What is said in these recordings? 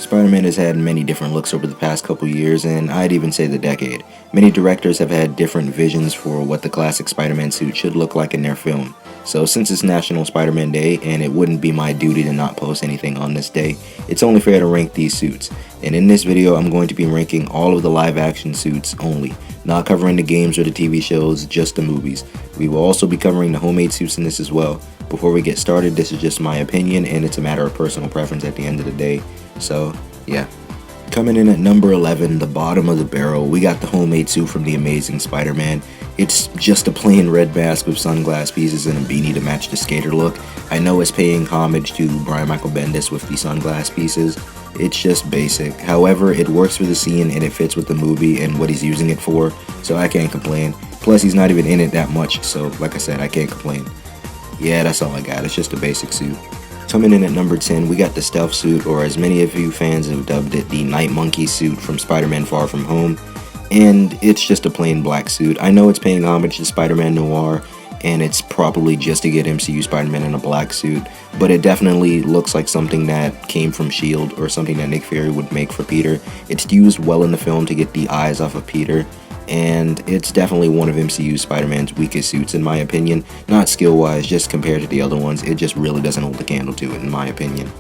Spider-Man has had many different looks over the past couple years, and I'd even say the decade. Many directors have had different visions for what the classic Spider-Man suit should look like in their film. So since it's National Spider-Man Day, and it wouldn't be my duty to not post anything on this day, it's only fair to rank these suits. And in this video, I'm going to be ranking all of the live-action suits only, not covering the games or the TV shows, just the movies. We will also be covering the homemade suits in this as well. Before we get started, this is just my opinion, and it's a matter of personal preference at the end of the day. So, yeah. Coming in at number 11, the bottom of the barrel, we got the homemade suit from The Amazing Spider-Man. It's just a plain red mask with sunglass pieces and a beanie to match the skater look. I know it's paying homage to Brian Michael Bendis with the sunglass pieces. It's just basic. However, it works for the scene and it fits with the movie and what he's using it for, so I can't complain. Plus, he's not even in it that much, so like I said, I can't complain. Yeah, that's all I got. It's just a basic suit. Coming in at number 10, we got the stealth suit, or as many of you fans have dubbed it, the Night Monkey suit from Spider-Man Far From Home. And it's just a plain black suit. I know it's paying homage to Spider-Man Noir, and it's probably just to get MCU Spider-Man in a black suit, but it definitely looks like something that came from S.H.I.E.L.D. or something that Nick Fury would make for Peter. It's used well in the film to get the eyes off of Peter, and it's definitely one of MCU Spider-Man's weakest suits in my opinion. Not skill-wise, just compared to the other ones, it just really doesn't hold a candle to it in my opinion.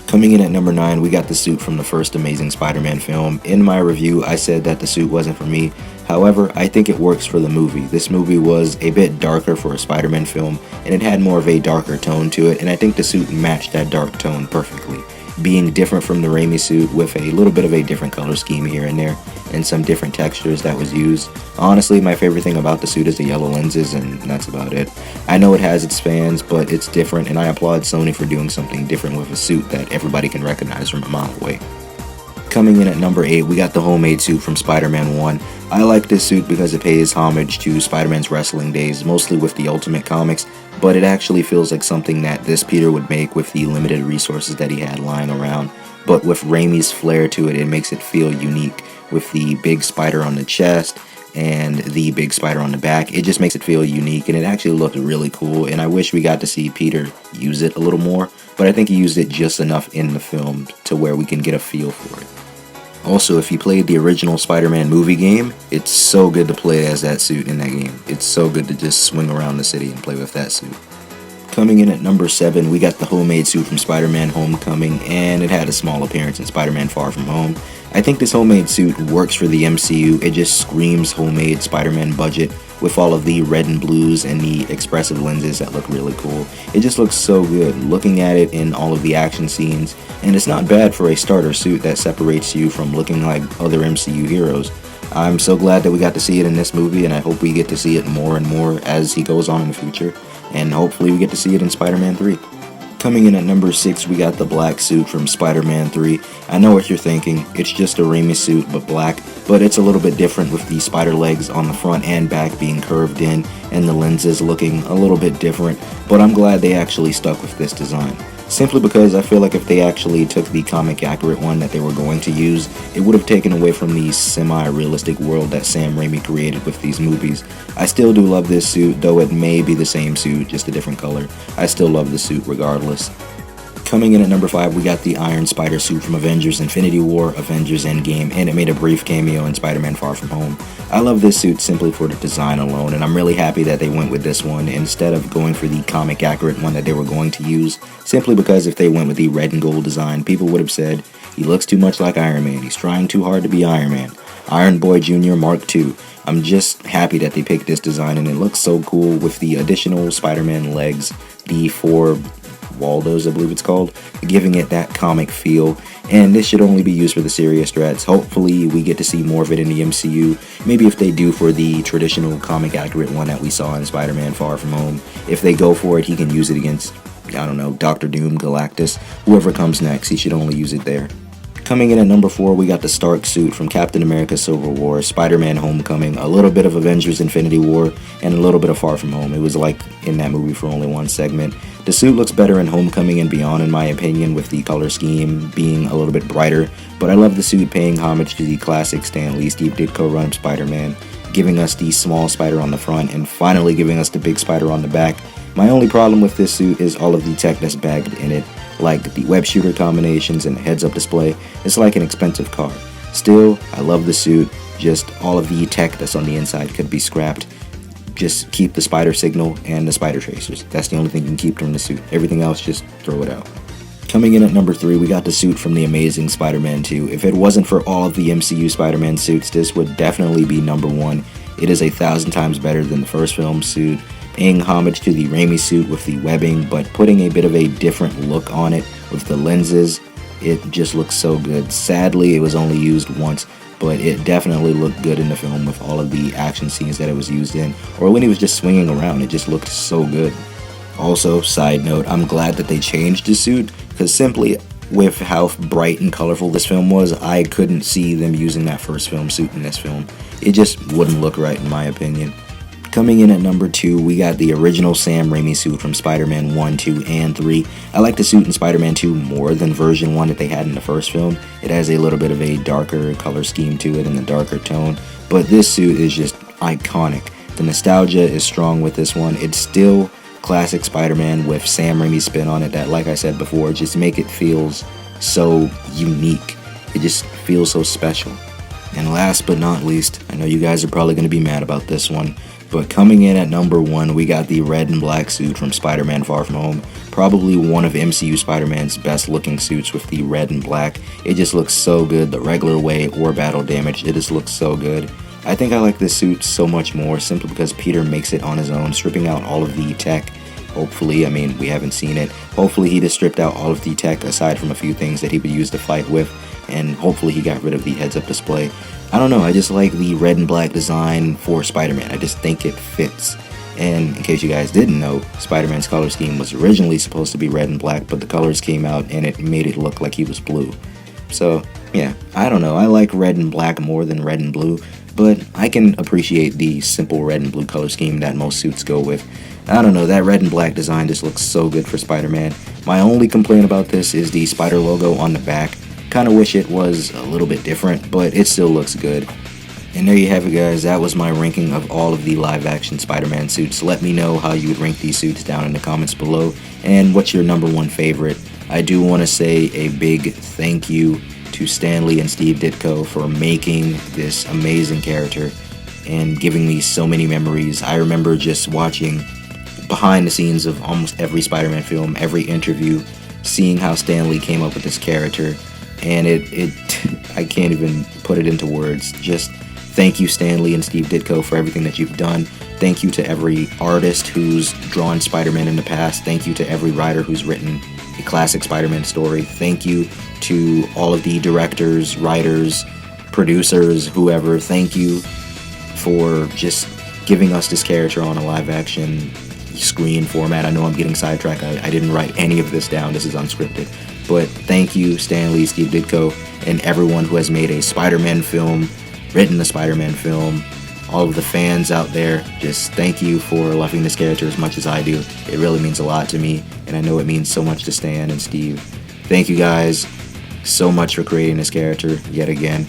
Coming in at number 9, we got the suit from the first Amazing Spider-Man film. In my review, I said that the suit wasn't for me. However, I think it works for the movie. This movie was a bit darker for a Spider-Man film, and it had more of a darker tone to it, and I think the suit matched that dark tone perfectly. Being different from the Raimi suit with a little bit of a different color scheme here and there, and some different textures that was used. Honestly, my favorite thing about the suit is the yellow lenses, and that's about it. I know it has its fans, but it's different, and I applaud Sony for doing something different with a suit that everybody can recognize from a mile away. Coming in at number 8, we got the homemade suit from Spider-Man 1. I like this suit because it pays homage to Spider-Man's wrestling days, mostly with the Ultimate comics, but it actually feels like something that this Peter would make with the limited resources that he had lying around. But with Raimi's flair to it, it makes it feel unique. With the big spider on the chest and the big spider on the back, it just makes it feel unique, and it actually looked really cool, and I wish we got to see Peter use it a little more, but I think he used it just enough in the film to where we can get a feel for it. Also, if you played the original Spider-Man movie game, it's so good to play as that suit in that game. It's so good to just swing around the city and play with that suit. Coming in at number 7, we got the homemade suit from Spider-Man Homecoming, and it had a small appearance in Spider-Man Far From Home. I think this homemade suit works for the MCU. It just screams homemade Spider-Man budget with all of the red and blues and the expressive lenses that look really cool. It just looks so good looking at it in all of the action scenes, and it's not bad for a starter suit that separates you from looking like other MCU heroes. I'm so glad that we got to see it in this movie, and I hope we get to see it more and more as he goes on in the future, and hopefully we get to see it in Spider-Man 3. Coming in at number 6, we got the black suit from Spider-Man 3. I know what you're thinking, it's just a Raimi suit but black, but it's a little bit different with the spider legs on the front and back being curved in and the lenses looking a little bit different, but I'm glad they actually stuck with this design. Simply because I feel like if they actually took the comic accurate one that they were going to use, it would have taken away from the semi-realistic world that Sam Raimi created with these movies. I still do love this suit, though it may be the same suit, just a different color. I still love the suit regardless. Coming in at number 5, we got the Iron Spider suit from Avengers Infinity War, Avengers Endgame, and it made a brief cameo in Spider-Man Far From Home. I love this suit simply for the design alone, and I'm really happy that they went with this one instead of going for the comic accurate one that they were going to use, simply because if they went with the red and gold design, people would have said, he looks too much like Iron Man, he's trying too hard to be Iron Man. Iron Boy Jr. Mark II. I'm just happy that they picked this design, and it looks so cool with the additional Spider-Man legs, the 4 Waldos, I believe it's called, giving it that comic feel, and this should only be used for the serious threats. Hopefully we get to see more of it in the MCU, maybe if they do for the traditional comic accurate one that we saw in Spider-Man Far From Home. If they go for it, he can use it against, I don't know, Doctor Doom, Galactus, whoever comes next, he should only use it there. Coming in at number 4, we got the Stark suit from Captain America Civil War, Spider-Man Homecoming, a little bit of Avengers Infinity War, and a little bit of Far From Home. It was like in that movie for only one segment. The suit looks better in Homecoming and Beyond in my opinion, with the color scheme being a little bit brighter, but I love the suit paying homage to the classic Stan Lee Steve Ditko run Spider-Man, giving us the small spider on the front and finally giving us the big spider on the back. My only problem with this suit is all of the tech that's bagged in it. like the web shooter combinations and the heads-up display. It's like an expensive car. Still, I love the suit. Just all of the tech that's on the inside could be scrapped. Just keep the spider signal and the spider tracers. That's the only thing you can keep from the suit. Everything else, just throw it out. Coming in at number 3, we got the suit from The Amazing Spider-Man 2. If it wasn't for all of the MCU Spider-Man suits, this would definitely be number 1. It is 1,000 times better than the first film suit, paying homage to the Raimi suit with the webbing, but putting a bit of a different look on it with the lenses. It just looks so good. Sadly, it was only used once, but it definitely looked good in the film with all of the action scenes that it was used in, or when he was just swinging around. It just looked so good. Also, side note, I'm glad that they changed the suit, because simply with how bright and colorful this film was, I couldn't see them using that first film suit in this film. It just wouldn't look right in my opinion. Coming in at number 2, we got the original Sam Raimi suit from Spider-Man 1, 2, and 3. I like the suit in Spider-Man 2 more than version 1 that they had in the first film. It has a little bit of a darker color scheme to it and a darker tone, but this suit is just iconic. The nostalgia is strong with this one. It's still classic Spider-Man with Sam Raimi's spin on it that, like I said before, just make it feels so unique. It just feels so special. And last but not least, I know you guys are probably going to be mad about this one, but coming in at number 1, we got the red and black suit from Spider-Man Far From Home. Probably one of MCU Spider-Man's best looking suits with the red and black. It just looks so good, the regular way or battle damage, it just looks so good. I think I like this suit so much more simply because Peter makes it on his own, stripping out all of the tech. Hopefully, I mean, we haven't seen it. Hopefully he just stripped out all of the tech aside from a few things that he would use to fight with, and hopefully he got rid of the heads-up display. I don't know, I just like the red and black design for Spider-Man. I just think it fits. And in case you guys didn't know, Spider-Man's color scheme was originally supposed to be red and black, but the colors came out and it made it look like he was blue. So, yeah, I don't know, I like red and black more than red and blue, but I can appreciate the simple red and blue color scheme that most suits go with. I don't know, that red and black design just looks so good for Spider-Man. My only complaint about this is the spider logo on the back. Kinda wish it was a little bit different, but it still looks good. And there you have it, guys. That was my ranking of all of the live-action Spider-Man suits. Let me know how you would rank these suits down in the comments below, and what's your number 1 favorite. I do want to say a big thank you to Stan Lee and Steve Ditko for making this amazing character and giving me so many memories. I remember just watching behind the scenes of almost every Spider-Man film, every interview, seeing how Stan Lee came up with this character, and I can't even put it into words. Just thank you, Stan Lee and Steve Ditko, for everything that you've done. Thank you to every artist who's drawn Spider-Man in the past. Thank you to every writer who's written a classic Spider-Man story. Thank you to all of the directors, writers, producers, whoever. Thank you for just giving us this character on a live-action screen format. I know I'm getting sidetracked. I didn't write any of this down. This is unscripted. But thank you, Stan Lee, Steve Ditko, and everyone who has made a Spider-Man film, written a Spider-Man film, all of the fans out there. Just thank you for loving this character as much as I do. It really means a lot to me, and I know it means so much to Stan and Steve. Thank you guys so much for creating this character yet again.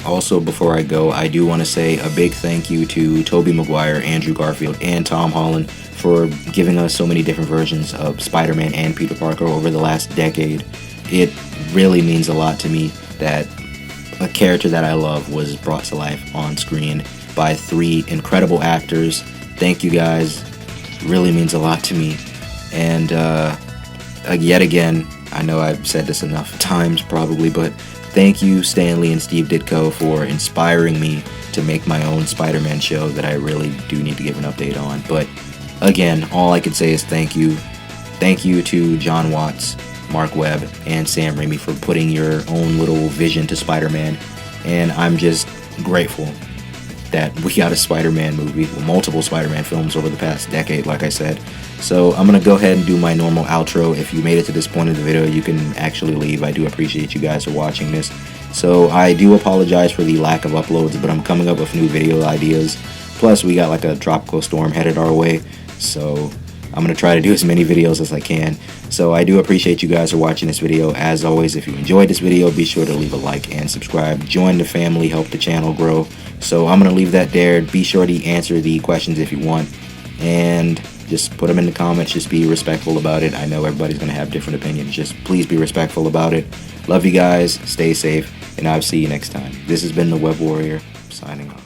Also, before I go, I do want to say a big thank you to Tobey Maguire, Andrew Garfield, and Tom Holland for giving us so many different versions of Spider-Man and Peter Parker over the last decade. It really means a lot to me that a character that I love was brought to life on screen by 3 incredible actors. Thank you guys. It really means a lot to me. And yet again, I know I've said this enough times probably, but thank you, Stan Lee and Steve Ditko, for inspiring me to make my own Spider-Man show that I really do need to give an update on. But again, all I can say is thank you. Thank you to John Watts, Mark Webb, and Sam Raimi for putting your own little vision to Spider-Man. And I'm just grateful that we got a Spider-Man movie, well, multiple Spider-Man films over the past decade, like I said. So I'm going to go ahead and do my normal outro. If you made it to this point of the video, you can actually leave. I do appreciate you guys for watching this. So I do apologize for the lack of uploads, but I'm coming up with new video ideas. Plus, we got like a tropical storm headed our way, so I'm going to try to do as many videos as I can. So I do appreciate you guys for watching this video. As always, if you enjoyed this video, be sure to leave a like and subscribe. Join the family, help the channel grow. So I'm going to leave that there. Be sure to answer the questions if you want. And just put them in the comments. Just be respectful about it. I know everybody's going to have different opinions. Just please be respectful about it. Love you guys. Stay safe. And I'll see you next time. This has been the Web Warrior, signing off.